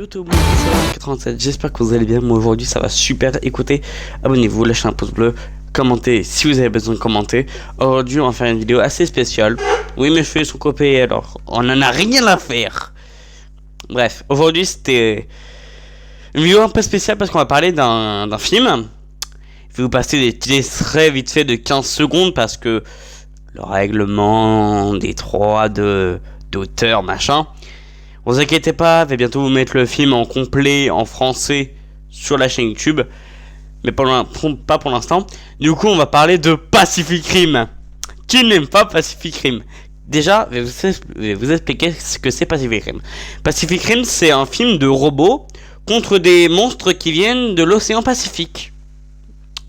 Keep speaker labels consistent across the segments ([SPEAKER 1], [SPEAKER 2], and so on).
[SPEAKER 1] Yo tout le monde, c'est 87, j'espère que vous allez bien. Moi aujourd'hui ça va super. Écoutez, abonnez-vous, lâchez un pouce bleu, commentez si vous avez besoin de commenter. Aujourd'hui on va faire une vidéo assez spéciale. Oui, mes cheveux sont coupés, alors on en a rien à faire. Bref, aujourd'hui c'était une vidéo un peu spéciale parce qu'on va parler d'un film. Je vais vous passer des petits extraits vite fait de 15 secondes parce que le règlement des droits d'auteur machin. Vous inquiétez pas, je vais bientôt vous mettre le film en complet en français sur la chaîne YouTube, mais pas pour l'instant. Du coup, on va parler de Pacific Rim. Qui n'aime pas Pacific Rim? Déjà, je vais vous expliquer ce que c'est Pacific Rim. Pacific Rim, c'est un film de robots contre des monstres qui viennent de l'océan Pacifique.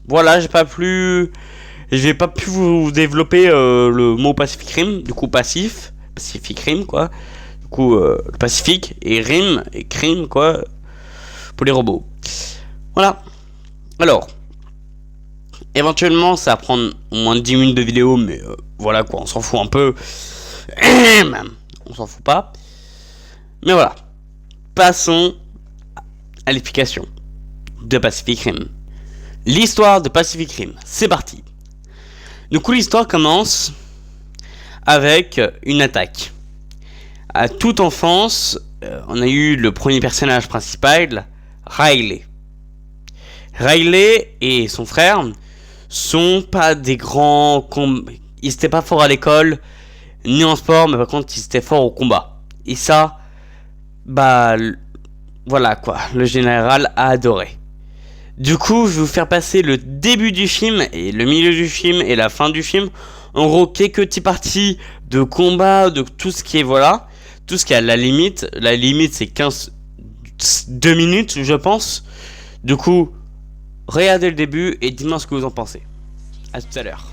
[SPEAKER 1] Voilà, je vais pas pu vous développer le mot Pacific Rim, du coup Pacific Rim quoi. Du coup, le Pacifique et Rim et crime quoi pour les robots. Voilà. Alors, éventuellement ça va prendre au moins 10 minutes de vidéo, mais voilà quoi, on s'en fout un peu. On s'en fout pas. Mais voilà. Passons à l'explication de Pacific Rim. L'histoire de Pacific Rim, c'est parti. Du coup, l'histoire commence avec une attaque. À toute enfance, on a eu le premier personnage principal, Riley. Riley et son frère sont pas des grands ils étaient pas forts à l'école ni en sport, mais par contre ils étaient forts au combat. Et ça, bah voilà quoi, le général a adoré. Du coup, je vais vous faire passer le début du film et le milieu du film et la fin du film. En gros, quelques petites parties de combat, de tout ce qui est voilà. Tout ce qui est à la limite c'est 2 minutes je pense. Du coup, regardez le début et dites-moi ce que vous en pensez. A tout à l'heure.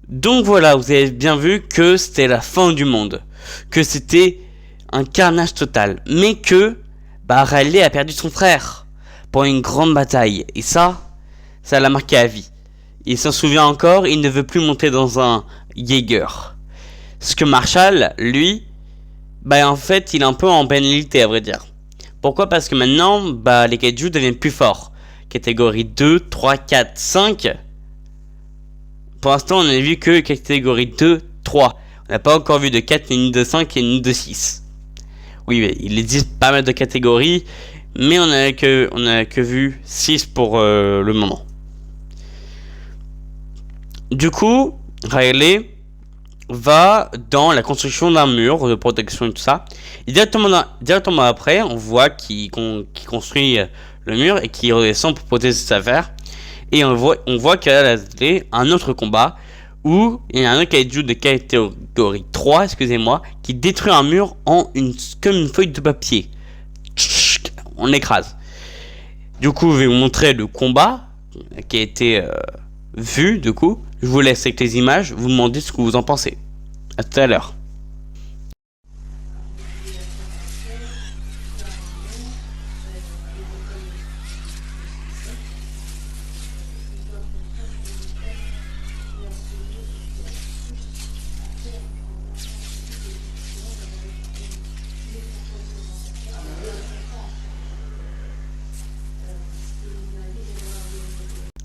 [SPEAKER 1] Donc voilà, vous avez bien vu que c'était la fin du monde, que c'était un carnage total, mais que Riley a perdu son frère pendant une grande bataille, et ça l'a marqué à vie. Il s'en souvient encore, il ne veut plus monter dans un Jaeger. Ce que Marshall, lui, en fait, il est un peu en pénalité à vrai dire. Pourquoi? Parce que maintenant, les kaiju deviennent plus forts. Catégorie 2, 3, 4, 5... Pour l'instant, on n'a vu que catégorie 2, 3. On n'a pas encore vu de 4, ni de 5 et ni de 6. Oui, il existe pas mal de catégories, mais on n'a que vu 6 pour le moment. Du coup, Riley va dans la construction d'un mur de protection et tout ça. Et directement après, on voit qu'il construit le mur et qu'il redescend pour protéger ses affaires. Et on voit qu'il y a un autre combat où il y a un autre kaiju de catégorie 3, excusez-moi, qui détruit un mur comme une feuille de papier. On l'écrase. Du coup, je vais vous montrer le combat qui a été vu. Du coup, je vous laisse avec les images. Vous me demandez ce que vous en pensez. À tout à l'heure.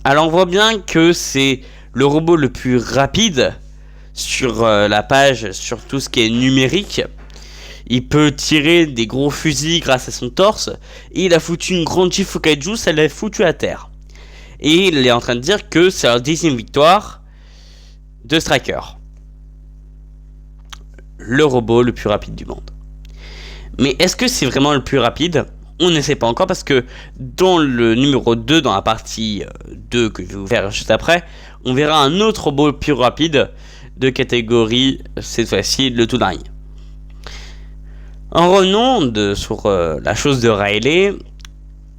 [SPEAKER 1] Alors on voit bien que c'est le robot le plus rapide sur la page, sur tout ce qui est numérique. Il peut tirer des gros fusils grâce à son torse. Et il a foutu une grande gifle au kaiju, ça l'a foutu à terre. Et il est en train de dire que c'est la 10e victoire de Striker. le robot le plus rapide du monde. Mais est-ce que c'est vraiment le plus rapide? On ne sait pas encore parce que dans le numéro 2, dans la partie 2 que je vais vous faire juste après, on verra un autre robot plus rapide de catégorie, cette fois-ci, le Toodyne. En revenant sur la chose de Riley,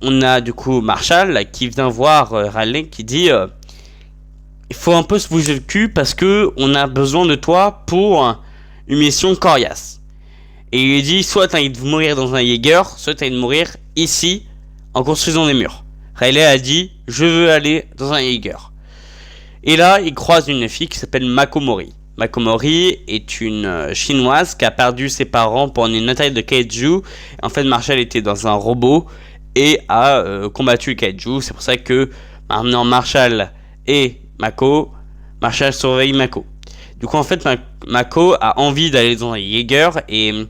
[SPEAKER 1] on a du coup Marshall qui vient voir Riley qui dit il faut un peu se bouger le cul parce que on a besoin de toi pour une mission coriace. Et il lui dit soit t'as envie de mourir dans un Jaeger, soit t'as envie de mourir ici en construisant des murs. Riley a dit je veux aller dans un Jaeger. Et là il croise une fille qui s'appelle Mako Mori. Mako Mori est une chinoise qui a perdu ses parents pendant une attaque de kaiju. En fait Marshall était dans un robot et a combattu le kaiju. C'est pour ça que maintenant Marshall et Mako, Marshall surveille Mako. Du coup en fait Mako a envie d'aller dans un Jaeger et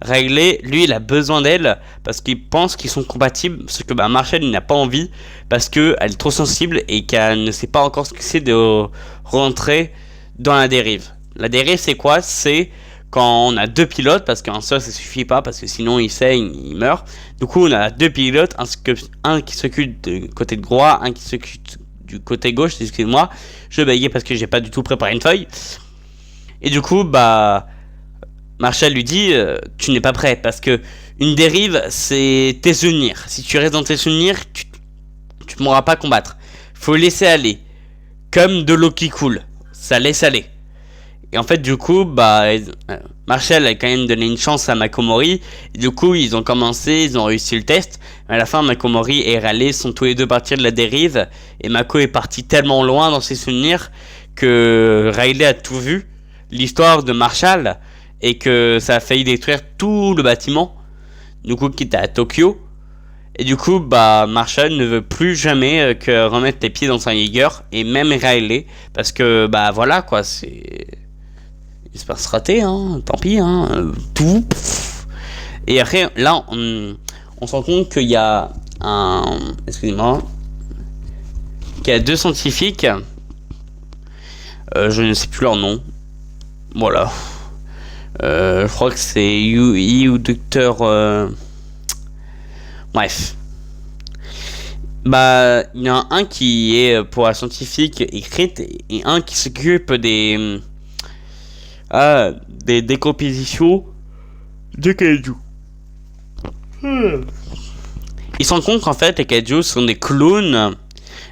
[SPEAKER 1] Riley, lui, il a besoin d'elle parce qu'il pense qu'ils sont compatibles. Parce que Marshall, il n'a pas envie parce qu'elle est trop sensible et qu'elle ne sait pas encore ce que c'est de rentrer dans la dérive. La dérive, c'est quoi? C'est quand on a deux pilotes, parce qu'un seul, ça suffit pas, parce que sinon il saigne, il meurt. Du coup, on a deux pilotes, un qui s'occupe du côté droit, un qui s'occupe du côté gauche. Excusez-moi, je bégayais parce que j'ai pas du tout préparé une feuille. Et du coup, Marshall lui dit tu n'es pas prêt parce que une dérive c'est tes souvenirs. Si tu restes dans tes souvenirs, tu ne pourras pas combattre. Faut laisser aller. Comme de l'eau qui coule. Ça laisse aller. Et en fait du coup Marshall a quand même donné une chance à Mako Mori. Et du coup ils ont réussi le test. Mais à la fin Mako Mori et Riley sont tous les deux partis de la dérive. Et Mako est parti tellement loin dans ses souvenirs que Riley a tout vu. L'histoire de Marshall. Et que ça a failli détruire tout le bâtiment, du coup qui était à Tokyo. Et du coup Marshall ne veut plus jamais que remettre les pieds dans un Jaeger. Et même Riley, parce que voilà quoi, c'est il se passe raté hein, tant pis hein, tout. Et après là on se rend compte qu'il y a qu'il y a deux scientifiques, je ne sais plus leur nom, voilà. Je crois que c'est Yi ou Docteur. Bref. Il y en a un qui est pour la scientifique écrite et un qui s'occupe des décompositions de kaiju. Ils se rendent compte qu'en fait les kaiju sont des clones.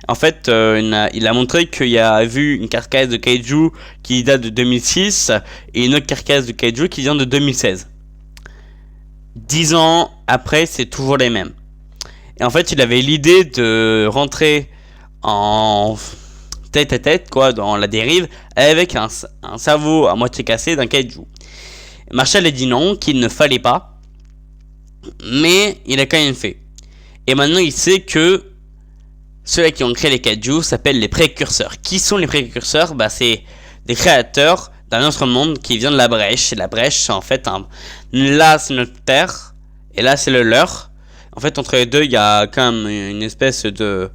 [SPEAKER 1] En fait, il a montré qu'il a vu une carcasse de kaiju qui date de 2006 et une autre carcasse de kaiju qui vient de 2016. 10 ans après, c'est toujours les mêmes. Et en fait, il avait l'idée de rentrer en tête à tête, quoi, dans la dérive, avec un cerveau à moitié cassé d'un kaiju. Marshall a dit non, qu'il ne fallait pas, mais il a quand même fait. Et maintenant, il sait que ceux-là qui ont créé les kaiju s'appellent les précurseurs. Qui sont les précurseurs? C'est des créateurs d'un autre monde qui vient de la brèche. Et la brèche, c'est en fait là, c'est notre terre. Et là, c'est le leur. En fait, entre les deux, il y a quand même une espèce de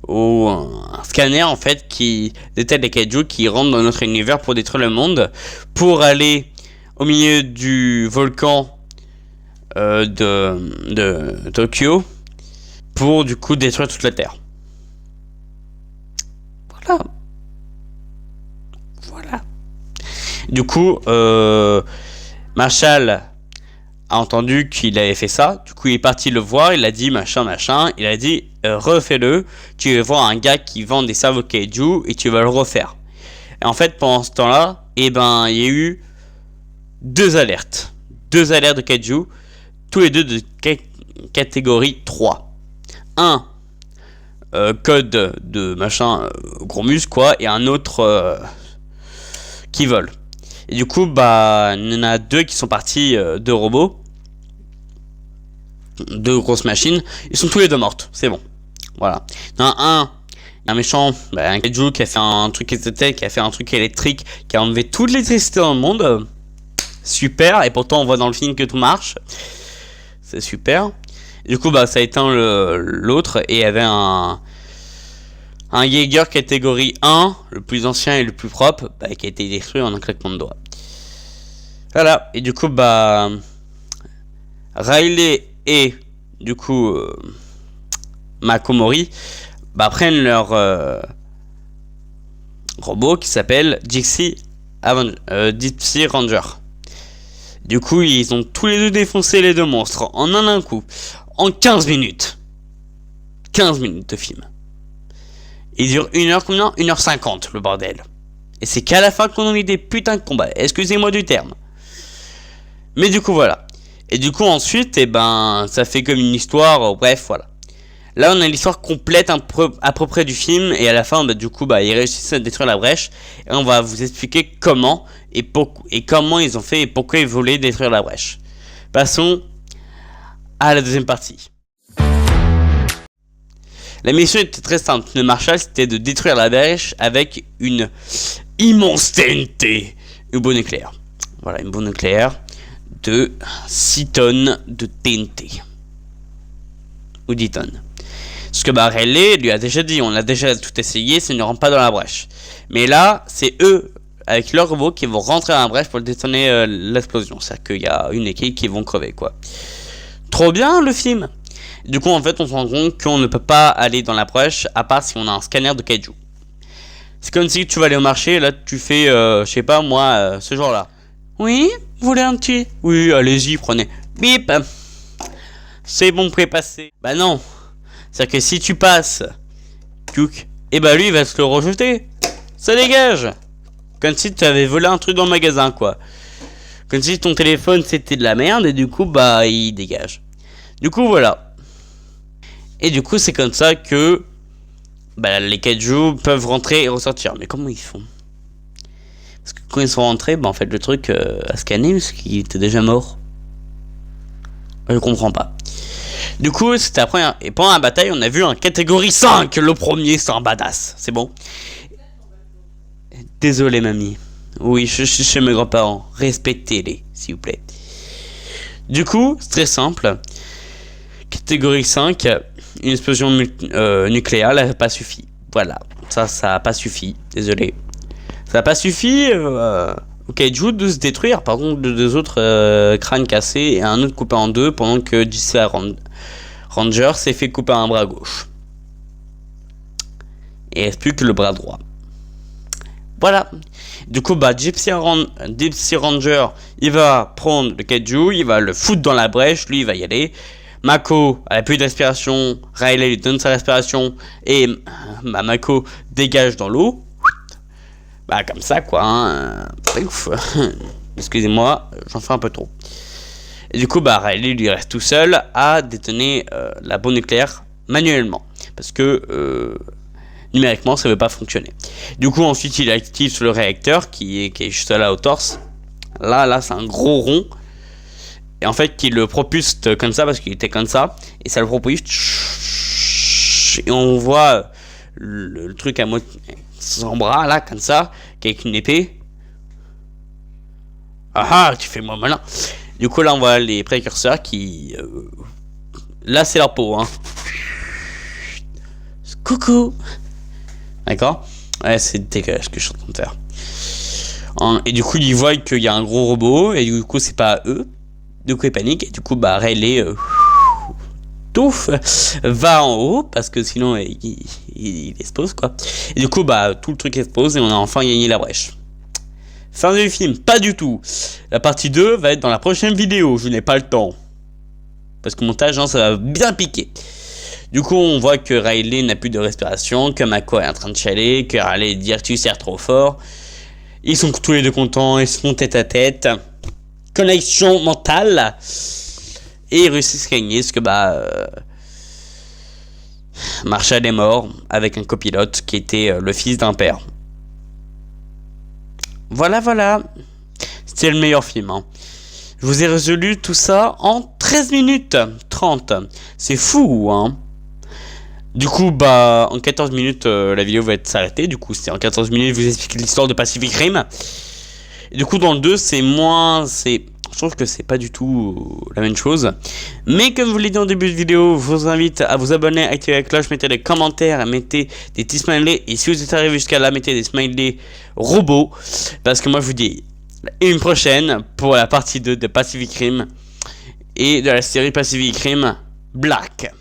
[SPEAKER 1] un scanner, en fait, qui détecte les kaiju qui rentrent dans notre univers pour détruire le monde. Pour aller au milieu du volcan de Tokyo. Pour, du coup, détruire toute la Terre. Voilà. Du coup, Marshall a entendu qu'il avait fait ça. Du coup, il est parti le voir. Il a dit machin. Il a dit refais-le. Tu vas voir un gars qui vend des cerveaux kaiju et tu vas le refaire. Et en fait, pendant ce temps-là, il y a eu deux alertes de kaiju, tous les deux de catégorie 3. Un code de machin gros muscle quoi, et un autre qui vole. Et du coup il y en a deux qui sont partis, deux robots, deux grosses machines, ils sont tous les deux mortes, c'est bon, voilà. Il y en a un méchant, un kaiju qui a fait un truc électrique, qui a enlevé toute l'électricité dans le monde, super, et pourtant on voit dans le film que tout marche, c'est super. Du coup ça a éteint l'autre et il y avait un Jaeger catégorie 1, le plus ancien et le plus propre, qui a été détruit en un claquement de doigts. Voilà, et du coup, bah, Riley et du coup Makomori bah, prennent leur robot qui s'appelle Dixie Ranger. Du coup, ils ont tous les deux défoncé les deux monstres en un coup, en 15 minutes. 15 minutes de film. Il dure 1h combien 1h50 le bordel. Et c'est qu'à la fin qu'on a mis des putains de combats. Excusez-moi du terme. Mais du coup voilà. Et du coup ensuite, et ben, ça fait comme une histoire, bref, voilà. Là on a l'histoire complète à peu près du film. Et à la fin, bah, du coup, bah, ils réussissent à détruire la brèche. Et on va vous expliquer comment et comment ils ont fait et pourquoi ils voulaient détruire la brèche. Passons à la deuxième partie. La mission était très simple. Le Marshall, c'était de détruire la brèche avec une immense TNT. Une bombe nucléaire. Voilà, une bombe nucléaire de 6 tonnes de TNT. Ou 10 tonnes. Parce que bah, Riley lui a déjà dit, on a déjà tout essayé, ça ne rentre pas dans la brèche. Mais là, c'est eux, avec leur robot, qui vont rentrer dans la brèche pour détonner l'explosion. C'est-à-dire qu'il y a une équipe qui vont crever, quoi. Trop bien, le film. Du coup, en fait, on se rend compte qu'on ne peut pas aller dans la brèche, à part si on a un scanner de kaiju. C'est comme si tu vas aller au marché, là, tu fais, je sais pas, moi, ce genre-là. Oui, vous voulez un petit? Oui, allez-y, prenez. Bip. C'est bon, prépassé. Bah non. C'est-à-dire que si tu passes, et bah lui, il va se le rejeter. Ça dégage. Comme si tu avais volé un truc dans le magasin, quoi. Comme si ton téléphone, c'était de la merde, et du coup, bah, il dégage. Du coup, voilà. Et du coup, c'est comme ça que bah, les kaiju peuvent rentrer et ressortir. Mais comment ils font? Parce que quand ils sont rentrés, bah, en fait, le truc a scanné parce qu'il était déjà mort. Je comprends pas. Du coup, c'était la première. Et pendant la bataille, on a vu un catégorie 5. Le premier, c'est un badass. C'est bon. Désolé, mamie. Oui, je suis chez mes grands-parents. Respectez-les, s'il vous plaît. Du coup, c'est très simple. Catégorie 5, une explosion nucléaire, ça n'a pas suffi. Voilà, ça n'a pas suffi. Désolé. Ça n'a pas suffi au kaiju de se détruire. Par contre, deux autres crânes cassés et un autre coupé en deux pendant que Dixie Ranger s'est fait couper un bras gauche. Et il reste plus que le bras droit. Voilà. Du coup, bah, Dixie Ranger, il va prendre le kaiju, il va le foutre dans la brèche, lui, il va y aller. Mako, elle a plus d'inspiration, Riley lui donne sa respiration, et bah, Mako dégage dans l'eau. Bah, comme ça, quoi. Hein. Ouf. Excusez-moi, j'en fais un peu trop. Et du coup, bah, Riley lui reste tout seul à détonner la bombe nucléaire manuellement. Parce que numériquement, ça ne veut pas fonctionner. Du coup, ensuite, il active sur le réacteur qui est juste là au torse. Là, c'est un gros rond. Et en fait, qui le propulse comme ça, parce qu'il était comme ça. Et ça le propulse. Et on voit le truc à moitié. Son bras, là, comme ça. Avec une épée. Ah, tu fais moi malin. Du coup, là, on voit les précurseurs qui. Là, c'est leur peau, hein. Coucou. D'accord. Ouais, c'est dégueulasse ce que je suis en train de faire. Et du coup, ils voient qu'il y a un gros robot. Et du coup, c'est pas eux. Du coup, il panique. Et du coup, bah, Riley touffe, va en haut. Parce que sinon, il explose, quoi. Et du coup, bah, tout le truc explose. Et on a enfin gagné la brèche. Fin du film. Pas du tout. La partie 2 va être dans la prochaine vidéo. Je n'ai pas le temps. Parce que mon montage, hein, ça va bien piquer. Du coup, on voit que Riley n'a plus de respiration, que Mako est en train de chialer, que Riley dit tu sers trop fort. Ils sont tous les deux contents, ils se font tête à tête. Connexion mentale. Et ils réussissent à gagner, parce que Marshall est mort avec un copilote qui était le fils d'un père. Voilà. C'était le meilleur film. Hein. Je vous ai résolu tout ça en 13 minutes 30. C'est fou, hein. Du coup, bah, en 14 minutes, la vidéo va être s'arrêter. Du coup, c'est en 14 minutes, je vous explique l'histoire de Pacific Rim. Et du coup, dans le 2, je trouve que c'est pas du tout la même chose. Mais comme je vous l'ai dit en début de vidéo, je vous invite à vous abonner, activer la cloche, mettez des commentaires, mettez des petits smileys. Et si vous êtes arrivé jusqu'à là, mettez des smileys robots. Parce que moi, je vous dis, et une prochaine pour la partie 2 de Pacific Rim et de la série Pacific Rim Black.